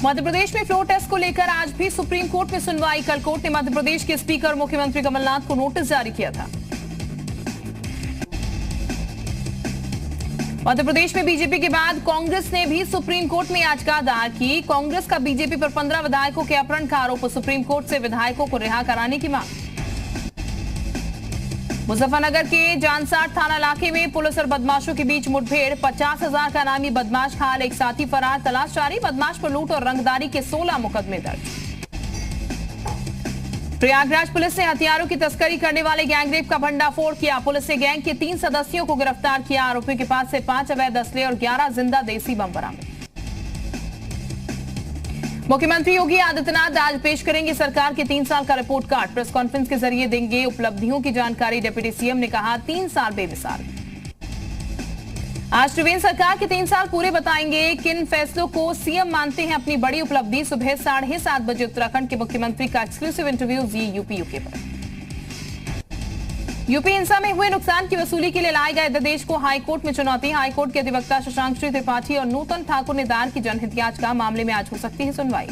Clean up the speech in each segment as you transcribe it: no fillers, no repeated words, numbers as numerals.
मध्य प्रदेश में floor test को लेकर आज भी सुप्रीम कोर्ट में सुनवाई। कल कोर्ट ने मध्य प्रदेश के स्पीकर मुख्यमंत्री कमलनाथ को नोटिस जारी किया था। मध्य प्रदेश में बीजेपी के बाद कांग्रेस ने भी सुप्रीम कोर्ट में याचिका दायर की। कांग्रेस का बीजेपी पर 15 विधायकों के अपहरण का आरोप। सुप्रीम कोर्ट से विधायकों को रिहा कराने की मांग। मुजफ्फरनगर के जानसार थाना इलाके में पुलिस और बदमाशों के बीच मुठभेड़। 50,000 का नामी बदमाश खाल, एक साथी फरार, तलाश जारी। बदमाश पर लूट और रंगदारी के 16 मुकदमे दर्ज। प्रयागराज पुलिस ने हथियारों की तस्करी करने वाले गैंगरेप का भंडाफोड़ किया। पुलिस ने गैंग के 3 सदस्यों को गिरफ्तार किया। आरोपियों के पास से 5 अवैध असले और 11 जिंदा देसी बम बरामद। मुख्यमंत्री योगी आदित्यनाथ आज पेश करेंगे सरकार के 3 साल का रिपोर्ट कार्ड। प्रेस कॉन्फ्रेंस के जरिए देंगे उपलब्धियों की जानकारी। डिप्टी सीएम ने कहा 3 साल बेमिसाल। आज त्रिवेंद्र सरकार के 3 साल पूरे बताएंगे। किन फैसलों को सीएम मानते हैं अपनी बड़ी उपलब्धि। सुबह 7:30 बजे उत्तराखंड के मुख्यमंत्री का एक्सक्लूसिव इंटरव्यू जी यूपी यूके पर। यूपी हिंसा में हुए नुकसान की वसूली के लिए लाए गए अध्यादेश को हाईकोर्ट में चुनौती। हाईकोर्ट के अधिवक्ता शशांक श्री त्रिपाठी और नूतन ठाकुर ने दायर की जनहित याचिका। मामले में आज हो सकती है सुनवाई।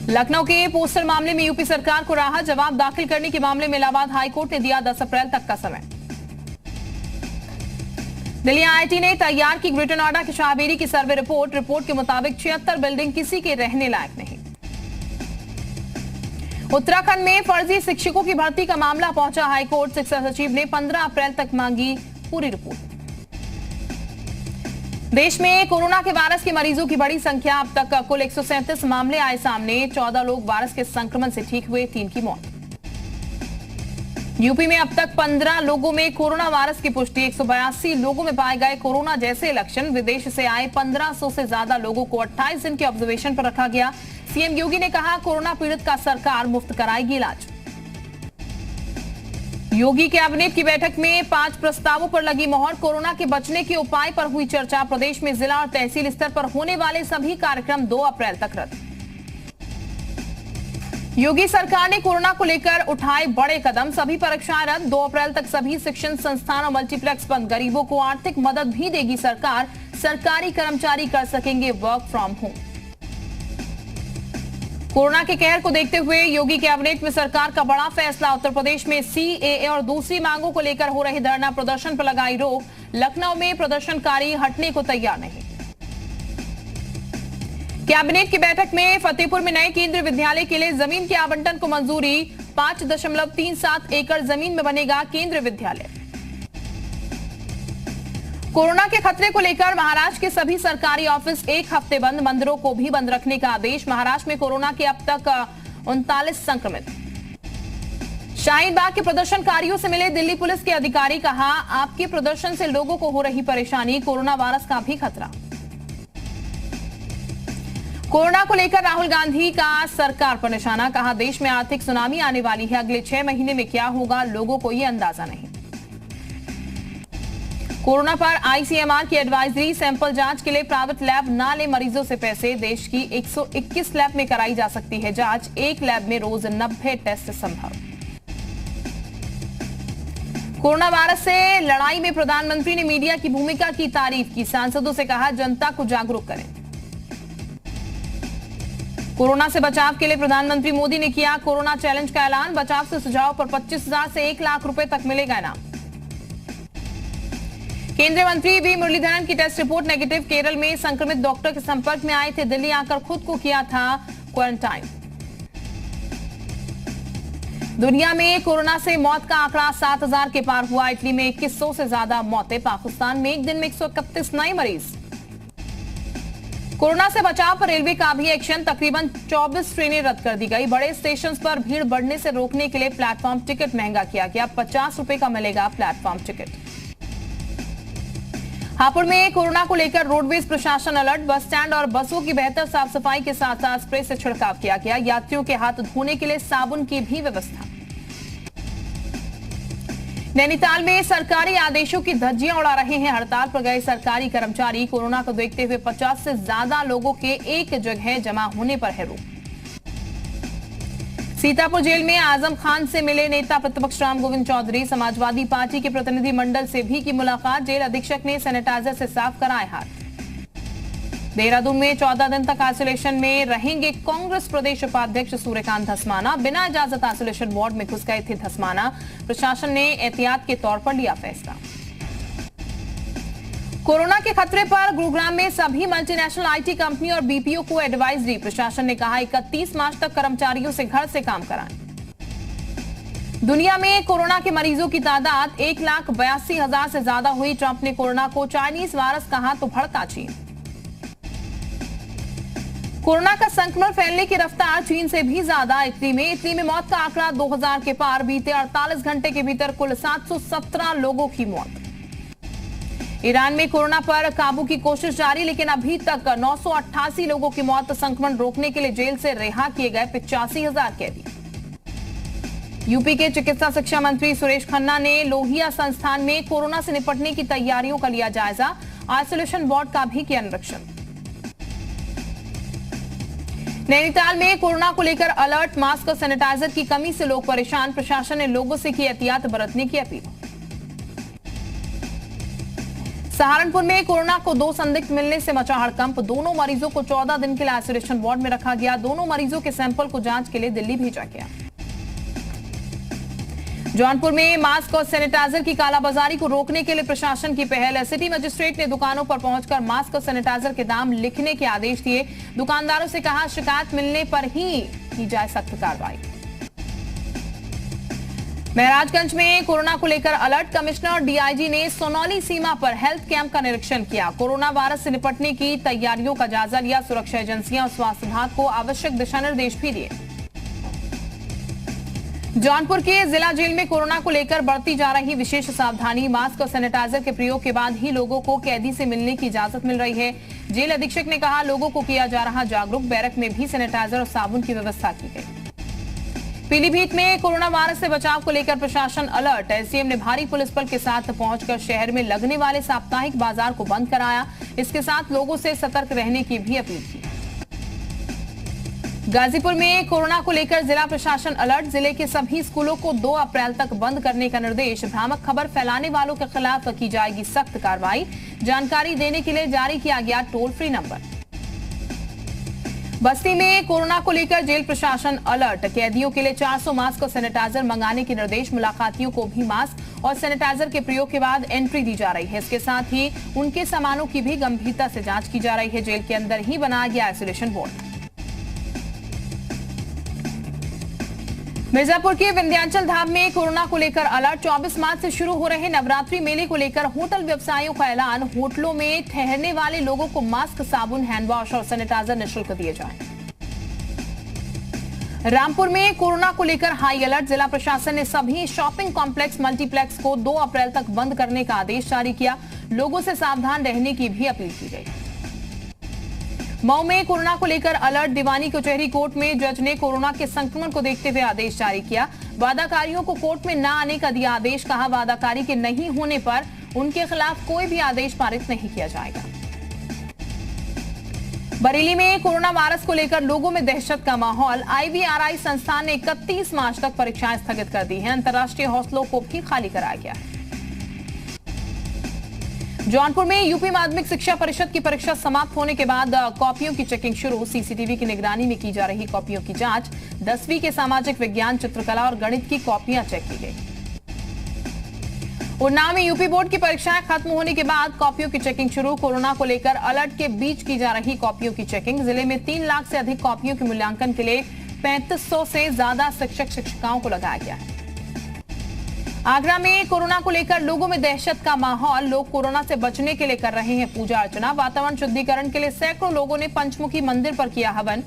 लखनऊ के पोस्टर मामले में यूपी सरकार को राहत। जवाब दाखिल करने के मामले में इलाहाबाद हाईकोर्ट ने दिया 10 अप्रैल तक का समय। दिल्ली आईआईटी ने तैयार की ग्रेटर नोएडा की शाहबेरी की सर्वे रिपोर्ट। रिपोर्ट के मुताबिक 76 बिल्डिंग किसी के रहने लायक नहीं। उत्तराखंड में फर्जी शिक्षकों की भर्ती का मामला पहुंचा हाईकोर्ट। शिक्षा सचिव ने 15 अप्रैल तक मांगी पूरी रिपोर्ट। देश में कोरोना के वायरस के मरीजों की बड़ी संख्या। अब तक कुल 137 मामले आए सामने। 14 लोग वायरस के संक्रमण से ठीक हुए, 3 की मौत। यूपी में अब तक 15 लोगों में कोरोना वायरस की पुष्टि। 182 लोगों में पाए गए कोरोना जैसे लक्षण। विदेश से आए 1500 से ज्यादा लोगों को 28 दिन के ऑब्जर्वेशन पर रखा गया। सीएम योगी ने कहा कोरोना पीड़ित का सरकार मुफ्त कराएगी इलाज। योगी कैबिनेट की बैठक में 5 प्रस्तावों पर लगी मोहर। कोरोना के बचने के उपाय पर हुई चर्चा। प्रदेश में जिला और तहसील स्तर पर होने वाले सभी कार्यक्रम 2 अप्रैल तक रद्द। योगी सरकार ने कोरोना को लेकर उठाए बड़े कदम। सभी परीक्षाएं रद्द। 2 अप्रैल तक सभी शिक्षण संस्थान और मल्टीप्लेक्स बंद। गरीबों को आर्थिक मदद भी देगी सरकार। सरकारी कर्मचारी कर सकेंगे वर्क फ्रॉम होम। कोरोना के कहर को देखते हुए योगी कैबिनेट में सरकार का बड़ा फैसला। उत्तर प्रदेश में सीएए और दूसरी मांगों को लेकर हो रहे धरना प्रदर्शन पर लगाई रोक। लखनऊ में प्रदर्शनकारी हटने को तैयार नहीं। कैबिनेट की बैठक में फतेहपुर में नए केंद्रीय विद्यालय के लिए जमीन के आवंटन को मंजूरी। 5.37 एकड़ जमीन में बनेगा केंद्रीय विद्यालय। कोरोना के खतरे को लेकर महाराष्ट्र के सभी सरकारी ऑफिस 1 हफ्ते बंद। मंदिरों को भी बंद रखने का आदेश। महाराष्ट्र में कोरोना के अब तक 39 संक्रमित। शाहीन बाग के प्रदर्शनकारियों से मिले दिल्ली पुलिस के अधिकारी। कहा आपके प्रदर्शन से लोगों को हो रही परेशानी। कोरोना वायरस का भी खतरा। कोरोना को लेकर राहुल गांधी का सरकार पर निशाना। कहा देश में आर्थिक सुनामी आने वाली है। अगले 6 महीने में क्या होगा लोगों को ये अंदाजा नहीं। कोरोना पर आईसीएमआर की एडवाइजरी। सैंपल जांच के लिए प्राइवेट लैब ना ले मरीजों से पैसे। देश की 121 लैब में कराई जा सकती है जांच। एक लैब में रोज 90 टेस्ट संभव। कोरोना वायरस से लड़ाई में प्रधानमंत्री ने मीडिया की भूमिका की तारीफ की। सांसदों से कहा जनता को जागरूक करें। कोरोना से बचाव के लिए प्रधानमंत्री मोदी ने किया कोरोना चैलेंज का ऐलान। बचाव से सुझाव पर 25,000 से 1 लाख रुपए तक मिलेगा इनाम। केंद्रीय मंत्री वी मुरलीधरन की टेस्ट रिपोर्ट नेगेटिव। केरल में संक्रमित डॉक्टर के संपर्क में आए थे। दिल्ली आकर खुद को किया था क्वारंटाइन। दुनिया में कोरोना से मौत का आंकड़ा 7,000 के पार हुआ। इटली में 2100 से ज्यादा मौतें। पाकिस्तान में एक दिन में 131 नए मरीज। कोरोना से बचाव पर रेलवे का भी एक्शन। तकरीबन 24 ट्रेनें रद्द कर दी गई। बड़े स्टेशन पर भीड़ बढ़ने से रोकने के लिए प्लेटफॉर्म टिकट महंगा किया गया। 50 रुपए का मिलेगा प्लेटफॉर्म टिकट। हापुड़ में कोरोना को लेकर रोडवेज प्रशासन अलर्ट। बस स्टैंड और बसों की बेहतर साफ सफाई के साथ साथ स्प्रे से छिड़काव किया गया। यात्रियों के हाथ धोने के लिए साबुन की भी व्यवस्था। नैनीताल में सरकारी आदेशों की धज्जियां उड़ा रहे हैं। हड़ताल पर गए सरकारी कर्मचारी। कोरोना को देखते हुए 50 से ज्यादा लोगों के एक जगह जमा होने पर है रोक। सीतापुर जेल में आजम खान से मिले नेता प्रतिपक्ष राम गोविंद चौधरी। समाजवादी पार्टी के प्रतिनिधि मंडल से भी की मुलाकात। जेल अधीक्षक ने सैनिटाइजर से साफ कराए हाथ। देहरादून में 14 दिन तक आइसोलेशन में रहेंगे कांग्रेस प्रदेश उपाध्यक्ष सूर्यकांत धस्माना। बिना इजाजत आइसोलेशन वार्ड में घुस गए थे धस्माना। प्रशासन ने एहतियात के तौर पर लिया फैसला। कोरोना के खतरे पर गुरुग्राम में सभी मल्टीनेशनल आईटी कंपनी और बीपीओ को एडवाइजरी। प्रशासन ने कहा 31 मार्च तक कर्मचारियों से घर से काम कराएं। दुनिया में कोरोना के मरीजों की तादाद 1,82,000 से ज्यादा हुई। ट्रंप ने कोरोना को चाइनीज वायरस कहा तो भड़का चीन। कोरोना का संक्रमण फैलने की रफ्तार चीन से भी ज्यादा। इटली में मौत का आंकड़ा 2000 के पार। बीते 48 घंटे के भीतर कुल 717 लोगों की मौत। ईरान में कोरोना पर काबू की कोशिश जारी, लेकिन अभी तक 988 लोगों की मौत। संक्रमण रोकने के लिए जेल से रिहा किए गए 85,000 कैदी। यूपी के चिकित्सा शिक्षा मंत्री सुरेश खन्ना ने लोहिया संस्थान में कोरोना से निपटने की तैयारियों का लिया जायजा। आइसोलेशन वार्ड का भी किया निरीक्षण। नैनीताल में कोरोना को लेकर अलर्ट। मास्क और सैनिटाइजर की कमी से लोग परेशान। प्रशासन ने लोगों से की एहतियात बरतने की अपील। सहारनपुर में कोरोना को 2 संदिग्ध मिलने से मचा हड़कंप। दोनों मरीजों को 14 दिन के लिए आइसोलेशन वार्ड में रखा गया। दोनों मरीजों के सैंपल को जांच के लिए दिल्ली भेजा गया। जौनपुर में मास्क और सैनिटाइजर की कालाबाजारी को रोकने के लिए प्रशासन की पहल। सिटी मजिस्ट्रेट ने दुकानों पर पहुंचकर मास्क और सैनिटाइजर के दाम लिखने के आदेश दिए। दुकानदारों से कहा शिकायत मिलने पर ही की जाए सख्त कार्रवाई। महराजगंज में कोरोना को लेकर अलर्ट। कमिश्नर और डीआईजी ने सोनौली सीमा पर हेल्थ कैंप का निरीक्षण किया। कोरोना वायरस से निपटने की तैयारियों का जायजा लिया। सुरक्षा एजेंसियां और स्वास्थ्य विभाग को आवश्यक दिशा निर्देश भी दिए। जौनपुर के जिला जेल में कोरोना को लेकर बढ़ती जा रही विशेष सावधानी। मास्क और सैनिटाइजर के प्रयोग के बाद ही लोगों को कैदी से मिलने की इजाजत मिल रही है। जेल अधीक्षक ने कहा लोगों को किया जा रहा जागरूक। बैरक में भी सैनिटाइजर और साबुन की व्यवस्था की गई। पीलीभीत में कोरोना वायरस से बचाव को लेकर प्रशासन अलर्ट। एसडीएम ने भारी पुलिस बल के साथ पहुंचकर शहर में लगने वाले साप्ताहिक बाजार को बंद कराया। इसके साथ लोगों से सतर्क रहने की भी अपील की। गाजीपुर में कोरोना को लेकर जिला प्रशासन अलर्ट। जिले के सभी स्कूलों को 2 अप्रैल तक बंद करने का निर्देश। भ्रामक खबर फैलाने वालों के खिलाफ की जाएगी सख्त कार्रवाई। जानकारी देने के लिए जारी किया गया टोल फ्री नंबर। बस्ती में कोरोना को लेकर जेल प्रशासन अलर्ट। कैदियों के लिए 400 मास्क और सैनिटाइजर मंगाने के निर्देश। मुलाकातियों को भी मास्क और सैनिटाइजर के प्रयोग के बाद एंट्री दी जा रही है। इसके साथ ही उनके सामानों की भी गंभीरता से जांच की जा रही है। जेल के अंदर ही बनाया गया आइसोलेशन वार्ड। मिर्जापुर के विंध्याचल धाम में कोरोना को लेकर अलर्ट। 24 मार्च से शुरू हो रहे नवरात्रि मेले को लेकर होटल व्यवसायियों का ऐलान। होटलों में ठहरने वाले लोगों को मास्क, साबुन, हैंड वॉश और सैनिटाइजर निःशुल्क दिए जाएं। रामपुर में कोरोना को लेकर हाई अलर्ट। जिला प्रशासन ने सभी शॉपिंग कॉम्प्लेक्स, मल्टीप्लेक्स को 2 अप्रैल तक बंद करने का आदेश जारी किया। लोगों से सावधान रहने की भी अपील की गई। मऊ में कोरोना को लेकर अलर्ट। दीवानी कचहरी कोर्ट में जज ने कोरोना के संक्रमण को देखते हुए आदेश जारी किया। वादाकारियों को कोर्ट में न आने का दिया आदेश। कहा वादाकारी के नहीं होने पर उनके खिलाफ कोई भी आदेश पारित नहीं किया जाएगा। बरेली में कोरोना वायरस को लेकर लोगों में दहशत का माहौल। आईवीआरआई संस्थान ने 31 मार्च तक परीक्षाएं स्थगित कर दी हैं। अंतर्राष्ट्रीय हॉस्टलों को भी खाली कराया गया है। जौनपुर में यूपी माध्यमिक शिक्षा परिषद की परीक्षा समाप्त होने के बाद कॉपियों की चेकिंग शुरू। सीसीटीवी की निगरानी में की जा रही कॉपियों की जांच। 10वीं के सामाजिक विज्ञान, चित्रकला और गणित की कॉपियां चेक की गई। उन्नाव में यूपी बोर्ड की परीक्षाएं खत्म होने के बाद कॉपियों की चेकिंग शुरू। कोरोना को लेकर अलर्ट के बीच की जा रही कॉपियों की चेकिंग। जिले में 3 लाख से अधिक कॉपियों के मूल्यांकन के लिए 3500 से ज्यादा शिक्षक शिक्षिकाओं को लगाया गया है। आगरा में कोरोना को लेकर लोगों में दहशत का माहौल। लोग कोरोना से बचने के लिए कर रहे हैं पूजा अर्चना। वातावरण शुद्धिकरण के लिए सैकड़ों लोगों ने पंचमुखी मंदिर पर किया हवन।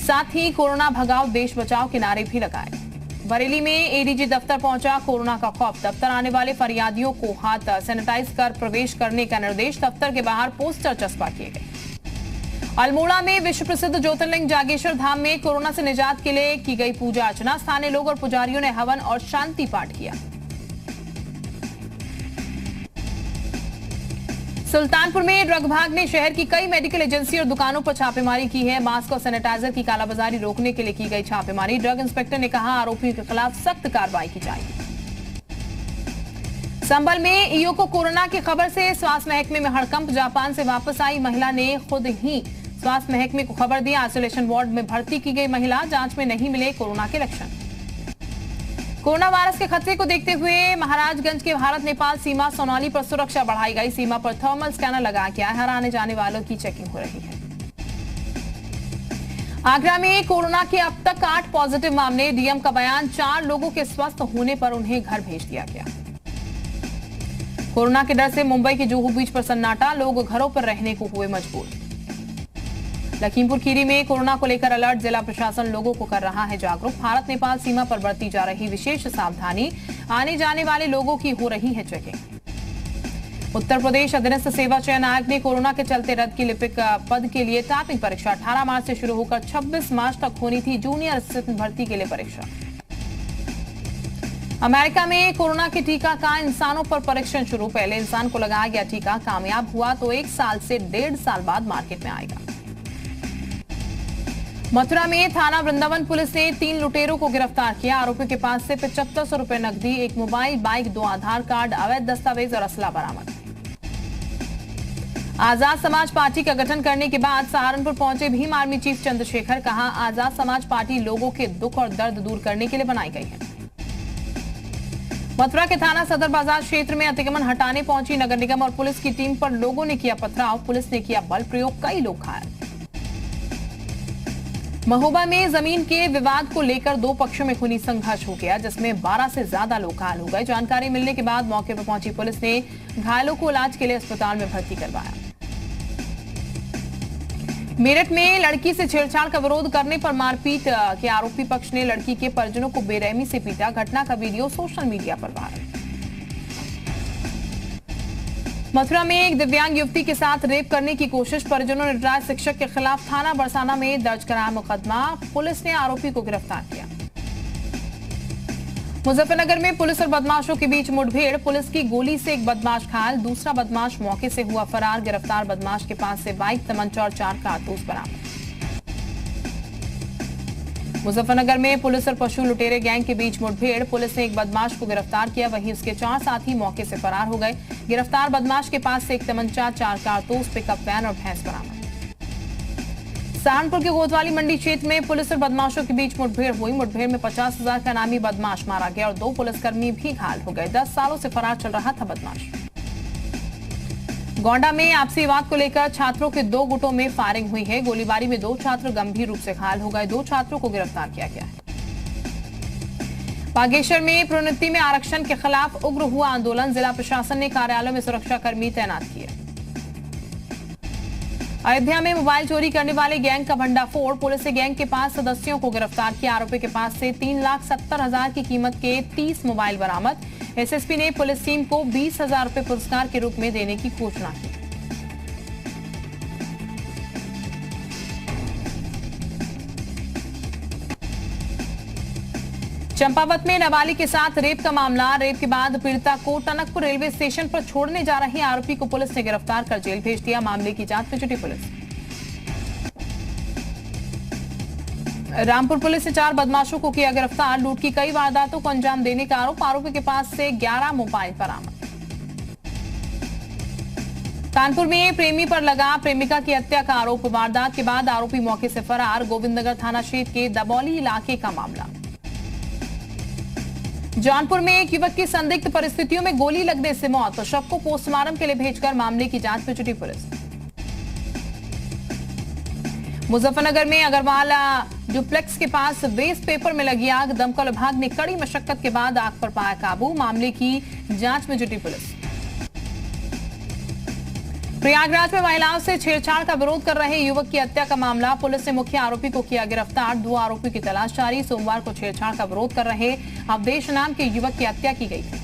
साथ ही कोरोना भगाओ देश बचाओ के नारे भी लगाए। बरेली में एडीजी दफ्तर पहुंचा कोरोना का खौफ। दफ्तर आने वाले फरियादियों को हाथ सैनिटाइज कर प्रवेश करने का निर्देश। दफ्तर के बाहर पोस्टर चस्पा किए गए। अल्मोड़ा में विश्व प्रसिद्ध ज्योतिर्लिंग जागेश्वर धाम में कोरोना से निजात के लिए की गई पूजा अर्चना। स्थानीय लोग और पुजारियों ने हवन और शांति पाठ किया। सुल्तानपुर में ड्रग विभाग ने शहर की कई मेडिकल एजेंसी और दुकानों पर छापेमारी की है। मास्क और सैनिटाइजर की कालाबाजारी रोकने के लिए की गई छापेमारी। ड्रग इंस्पेक्टर ने कहा, आरोपियों के खिलाफ सख्त कार्रवाई की जाएगी। संभल में ईओ को कोरोना की खबर से स्वास्थ्य महकमे में हड़कंप। जापान से वापस आई महिला ने खुद ही स्वास्थ्य महकमे को खबर दी। आइसोलेशन वार्ड में भर्ती की गई महिला, जांच में नहीं मिले कोरोना के लक्षण। कोरोना वायरस के खतरे को देखते हुए महाराजगंज के भारत नेपाल सीमा सोनौली पर सुरक्षा बढ़ाई गई। सीमा पर थर्मल स्कैनर लगाया गया है। हर आने जाने वालों की चेकिंग हो रही है। आगरा में कोरोना के अब तक 8 पॉजिटिव मामले। डीएम का बयान, 4 लोगों के स्वस्थ होने पर उन्हें घर भेज दिया गया। कोरोना के डर से मुंबई के जुहू बीच पर सन्नाटा, लोग घरों पर रहने को हुए मजबूर। लखीमपुर खीरी में कोरोना को लेकर अलर्ट। जिला प्रशासन लोगों को कर रहा है जागरूक। भारत नेपाल सीमा पर बरती जा रही विशेष सावधानी। आने जाने वाले लोगों की हो रही है चेकिंग। उत्तर प्रदेश अधीनस्थ सेवा चयन आयोग ने कोरोना के चलते रद्द की लिपिक पद के लिए टाइपिंग परीक्षा 18 मार्च से शुरू होकर 26 मार्च तक होनी थी जूनियर असिस्टेंट भर्ती के लिए परीक्षा। अमेरिका में कोरोना के टीका का इंसानों पर परीक्षण शुरू। पहले इंसान को लगाया गया टीका कामयाब हुआ तो 1 साल से 1.5 साल बाद मार्केट में आएगा। मथुरा में थाना वृंदावन पुलिस ने 3 लुटेरों को गिरफ्तार किया। आरोपियों के पास से 7500 रुपए नकदी, 1 मोबाइल, बाइक, 2 आधार कार्ड, अवैध दस्तावेज और असला बरामद। आजाद समाज पार्टी का गठन करने के बाद सहारनपुर पहुंचे भीम आर्मी चीफ चंद्रशेखर। कहा, आजाद समाज पार्टी लोगों के दुख और दर्द दूर करने के लिए बनाई गई है। मथुरा के थाना सदर बाजार क्षेत्र में अतिक्रमण हटाने पहुंची नगर निगम और पुलिस की टीम पर लोगों ने किया पथराव। पुलिस ने किया बल प्रयोग, कई लोग घायल। महोबा में जमीन के विवाद को लेकर 2 पक्षों में खूनी संघर्ष हो गया, जिसमें 12 से ज्यादा लोग घायल हो गए। जानकारी मिलने के बाद मौके पर पहुंची पुलिस ने घायलों को इलाज के लिए अस्पताल में भर्ती करवाया। मेरठ में लड़की से छेड़छाड़ का विरोध करने पर मारपीट के आरोपी पक्ष ने लड़की के परिजनों को बेरहमी से पीटा। घटना का वीडियो सोशल मीडिया पर वायरल। मथुरा में एक दिव्यांग युवती के साथ रेप करने की कोशिश। परिजनों ने डराए शिक्षक के खिलाफ थाना बरसाना में दर्ज कराया मुकदमा। पुलिस ने आरोपी को गिरफ्तार किया। मुजफ्फरनगर में पुलिस और बदमाशों के बीच मुठभेड़। पुलिस की गोली से एक बदमाश घायल, दूसरा बदमाश मौके से हुआ फरार। गिरफ्तार बदमाश के पास से बाइक, तमंचा और 4 कारतूस बरामद। मुजफ्फरनगर में पुलिस और पशु लुटेरे गैंग के बीच मुठभेड़। पुलिस ने एक बदमाश को गिरफ्तार किया, वहीं उसके 4 साथी मौके से फरार हो गए। गिरफ्तार बदमाश के पास से एक तमंचा, 4 कारतूस, पिकअप वैन और भैंस बरामद। सहारनपुर के कोतवाली मंडी क्षेत्र में पुलिस और बदमाशों के बीच मुठभेड़ हुई। मुठभेड़ में 50,000 का नामी बदमाश मारा गया और 2 पुलिसकर्मी भी घायल हो गए। 10 सालों से फरार चल रहा था बदमाश। गोंडा में आपसी विवाद को लेकर छात्रों के 2 गुटों में फायरिंग हुई है। गोलीबारी में 2 छात्र गंभीर रूप से घायल हो गए। 2 छात्रों को गिरफ्तार किया गया है। बागेश्वर में प्रोन्नति में आरक्षण के खिलाफ उग्र हुआ आंदोलन। जिला प्रशासन ने कार्यालयों में सुरक्षाकर्मी तैनात किए। अयोध्या में मोबाइल चोरी करने वाले गैंग का भंडाफोड़। पुलिस ने गैंग के 5 सदस्यों को गिरफ्तार किया। आरोपी के पास से 3,70,000 की कीमत के 30 मोबाइल बरामद। एसएसपी ने पुलिस टीम को 20,000 रुपए पुरस्कार के रूप में देने की घोषणा की। चंपावत में नाबालिग के साथ रेप का मामला। रेप के बाद पीड़िता को टनकपुर रेलवे स्टेशन पर छोड़ने जा रहे आरोपी को पुलिस ने गिरफ्तार कर जेल भेज दिया। मामले की जांच में जुटी पुलिस। रामपुर पुलिस ने 4 बदमाशों को किया गिरफ्तार। लूट की कई वारदातों को अंजाम देने का आरोप। आरोपी के पास से 11 मोबाइल बरामद। कानपुर में प्रेमी पर लगा प्रेमिका की हत्या का आरोप। वारदात के बाद आरोपी मौके से फरार। गोविंदनगर थाना क्षेत्र के दबौली इलाके का मामला। जौनपुर में एक युवक की संदिग्ध परिस्थितियों में गोली लगने से मौत। शव को पोस्टमार्टम के लिए भेजकर मामले की जांच में जुटी पुलिस। मुजफ्फरनगर में अग्रवाल डुप्लेक्स के पास वेस्ट पेपर में लगी आग। दमकल विभाग ने कड़ी मशक्कत के बाद आग पर पाया काबू। मामले की जांच में जुटी पुलिस। प्रयागराज में महिलाओं से छेड़छाड़ का विरोध कर रहे युवक की हत्या का मामला। पुलिस ने मुख्य आरोपी को किया गिरफ्तार। 2 आरोपियों की तलाश जारी। सोमवार को छेड़छाड़ का विरोध कर रहे अवधेश नाम के युवक की हत्या की गई थी।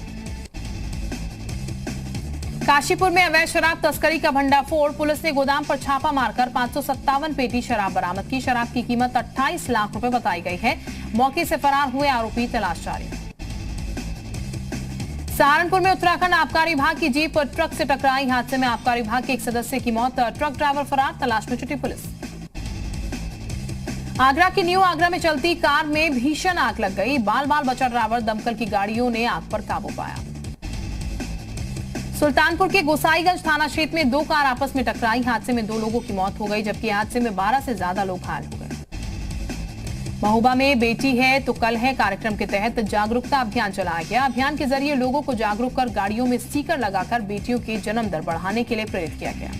काशीपुर में अवैध शराब तस्करी का भंडाफोड़। पुलिस ने गोदाम पर छापा मारकर 557 पेटी शराब बरामद की। शराब की कीमत 28 लाख रुपए बताई गई है। मौके से फरार हुए आरोपी तलाश जारी। सहारनपुर में उत्तराखंड आबकारी विभाग की जीप और ट्रक से टकराई। हादसे में आबकारी विभाग के एक सदस्य की मौत, ट्रक ड्राइवर फरार, तलाश में जुटी पुलिस। आगरा की न्यू आगरा में चलती कार में भीषण आग लग गई। बाल बाल बचा ड्राइवर, दमकल की गाड़ियों ने आग पर काबू पाया। सुल्तानपुर के गोसाईगंज थाना क्षेत्र में दो कार आपस में टकराई। हादसे में 2 लोगों की मौत हो गई, जबकि हादसे में 12 से ज्यादा लोग घायल हो गए। महोबा में बेटी है तो कल है कार्यक्रम के तहत जागरूकता अभियान चलाया गया। अभियान के जरिए लोगों को जागरूक कर गाड़ियों में स्टिकर लगाकर बेटियों की जन्म दर बढ़ाने के लिए प्रेरित किया गया।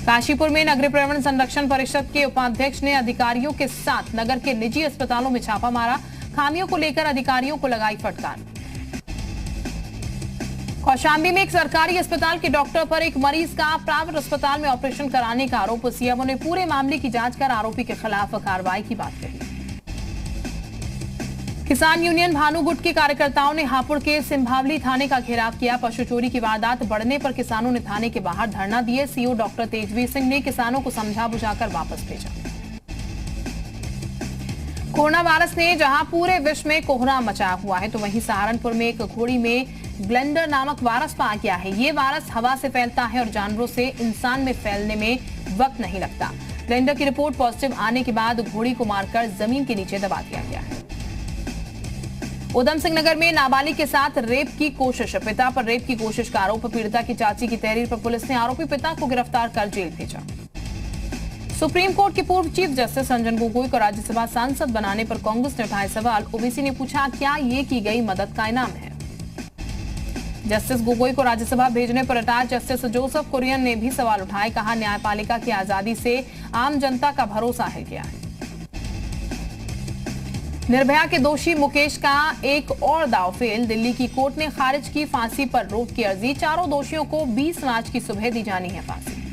काशीपुर में नगरीय पर्यावरण संरक्षण परिषद के उपाध्यक्ष ने अधिकारियों के साथ नगर के निजी अस्पतालों में छापा मारा। खामियों को लेकर अधिकारियों को लगाई फटकार। कौशाम्बी में एक सरकारी अस्पताल के डॉक्टर पर एक मरीज का प्राइवेट अस्पताल में ऑपरेशन कराने का आरोप। सीएमओ ने पूरे मामले की जांच कर आरोपी के खिलाफ कार्रवाई की बात कही। किसान यूनियन भानुगुट के कार्यकर्ताओं ने हापुड़ के सिंभावली थाने का घेराव किया। पशु चोरी की वारदात बढ़ने पर किसानों ने थाने के बाहर धरना दिए। सीओ डॉक्टर तेजवीर सिंह ने किसानों को समझा बुझाकर वापस भेजा। कोरोना वायरस ने जहां पूरे विश्व में कोहराम मचाया हुआ है, तो वहीं सहारनपुर में एक घोड़ी में ग्लेंडर नामक वायरस पाया गया है। ये वायरस हवा से फैलता है और जानवरों से इंसान में फैलने में वक्त नहीं लगता। ग्लेंडर की रिपोर्ट पॉजिटिव आने के बाद घोड़ी को मारकर जमीन के नीचे दबा दिया गया है। उधम सिंह नगर में नाबालिग के साथ रेप की कोशिश, पिता पर रेप की कोशिश का आरोप। पीड़िता की चाची की तहरीर पर पुलिस ने आरोपी पिता को गिरफ्तार कर जेल भेजा। सुप्रीम कोर्ट के पूर्व चीफ जस्टिस रंजन गोगोई को राज्यसभा सांसद बनाने पर कांग्रेस ने उठाए सवाल। ओबीसी ने पूछा, क्या ये की गई मदद का इनाम है? जस्टिस गोगोई को राज्यसभा भेजने पर रिटायर्ड जस्टिस जोसेफ कुरियन ने भी सवाल उठाए। कहा, न्यायपालिका की आजादी से आम जनता का भरोसा हिल गया है। निर्भया के दोषी मुकेश का एक और दाव फेल। दिल्ली की कोर्ट ने खारिज की फांसी पर रोक की अर्जी। चारों दोषियों को 20 मार्च की सुबह दी जानी है फांसी।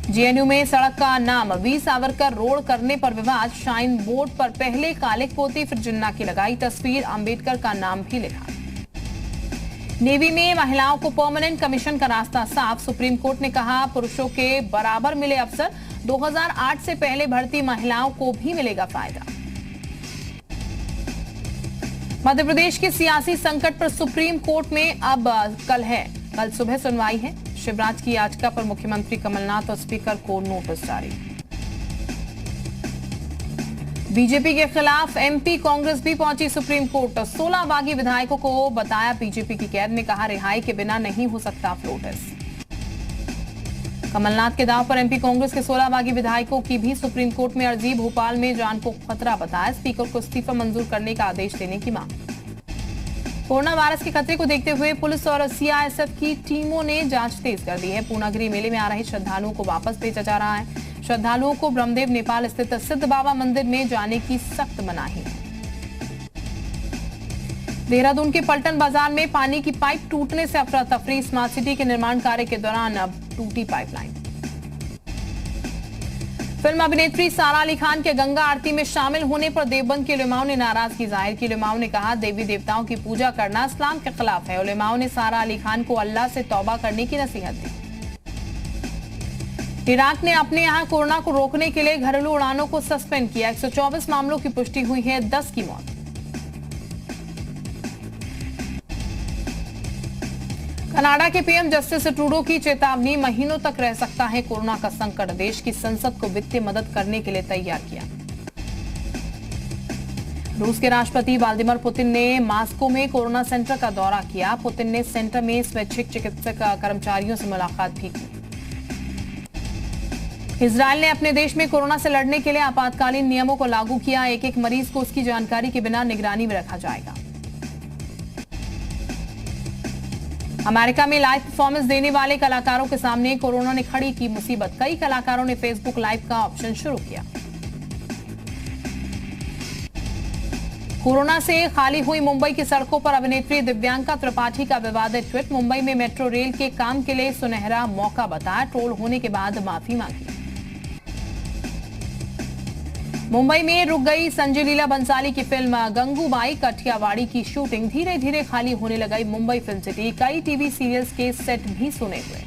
जेएनयू में सड़क का नाम वीर सावरकर रोड करने पर विवाद। शाइन बोर्ड पर पहले कालिक पोती फिर जिन्ना की लगाई तस्वीर, अंबेडकर का नाम भी लिखा। नेवी में महिलाओं को परमानेंट कमीशन का रास्ता साफ। सुप्रीम कोर्ट ने कहा, पुरुषों के बराबर मिले अवसर। 2008 से पहले भर्ती महिलाओं को भी मिलेगा फायदा। मध्य प्रदेश के सियासी संकट पर सुप्रीम कोर्ट में अब कल सुबह सुनवाई है। शिवराज की याचिका पर मुख्यमंत्री कमलनाथ और स्पीकर को नोटिस जारी। बीजेपी के खिलाफ एमपी कांग्रेस भी पहुंची सुप्रीम कोर्ट। 16 बागी विधायकों को बताया बीजेपी की कैद में। कहा, रिहाई के बिना नहीं हो सकता फ्लो टेस्ट। कमलनाथ के दाव पर एमपी कांग्रेस के 16 बागी विधायकों की भी सुप्रीम कोर्ट में अर्जी। भोपाल में जान को खतरा बताया। स्पीकर को इस्तीफा मंजूर करने का आदेश देने की मांग। कोरोना वायरस के खतरे को देखते हुए पुलिस और सीआईएसएफ की टीमों ने जांच तेज कर दी है। पूर्णागिरी मेले में आ रहे श्रद्धालुओं को वापस भेजा जा रहा है। श्रद्धालुओं को ब्रह्मदेव नेपाल स्थित सिद्ध बाबा मंदिर में जाने की सख्त मनाही है। देहरादून के पलटन बाजार में पानी की पाइप टूटने से अफरा तफरी। स्मार्ट सिटी के निर्माण कार्य के दौरान अब टूटी पाइपलाइन। फिल्म अभिनेत्री सारा अली खान के गंगा आरती में शामिल होने पर देवबंद के उलेमाओं ने नाराजगी जाहिर की। उलेमाओं ने कहा, देवी देवताओं की पूजा करना इस्लाम के खिलाफ है। उलेमाओं ने सारा अली खान को अल्लाह से तौबा करने की नसीहत दी। इराक ने अपने यहां कोरोना को रोकने के लिए घरेलू उड़ानों को सस्पेंड किया। 124 मामलों की पुष्टि हुई है, 10 की मौत। कनाडा के पीएम जस्टिस ट्रूडो की चेतावनी, महीनों तक रह सकता है कोरोना का संकट। देश की संसद को वित्तीय मदद करने के लिए तैयार किया। रूस के राष्ट्रपति व्लादिमीर पुतिन ने मॉस्को में कोरोना सेंटर का दौरा किया। पुतिन ने सेंटर में स्वैच्छिक चिकित्सक कर्मचारियों से मुलाकात भी की। इजरायल ने अपने देश में कोरोना से लड़ने के लिए आपातकालीन नियमों को लागू किया। एक मरीज को उसकी जानकारी के बिना निगरानी में रखा जाएगा। अमेरिका में लाइव परफॉर्मेंस देने वाले कलाकारों के सामने कोरोना ने खड़ी की मुसीबत। कई कलाकारों ने फेसबुक लाइव का ऑप्शन शुरू किया। कोरोना से खाली हुई मुंबई की सड़कों पर अभिनेत्री दिव्यांका त्रिपाठी का विवादित ट्वीट। मुंबई में मेट्रो रेल के काम के लिए सुनहरा मौका बताया। ट्रोल होने के बाद माफी मांगी। मुंबई में रुक गई संजय लीला बंसाली की फिल्म गंगूबाई काठियावाड़ी की शूटिंग। धीरे धीरे खाली होने लगी मुंबई फिल्म सिटी। कई टीवी सीरियल्स के सेट भी सुने हुए।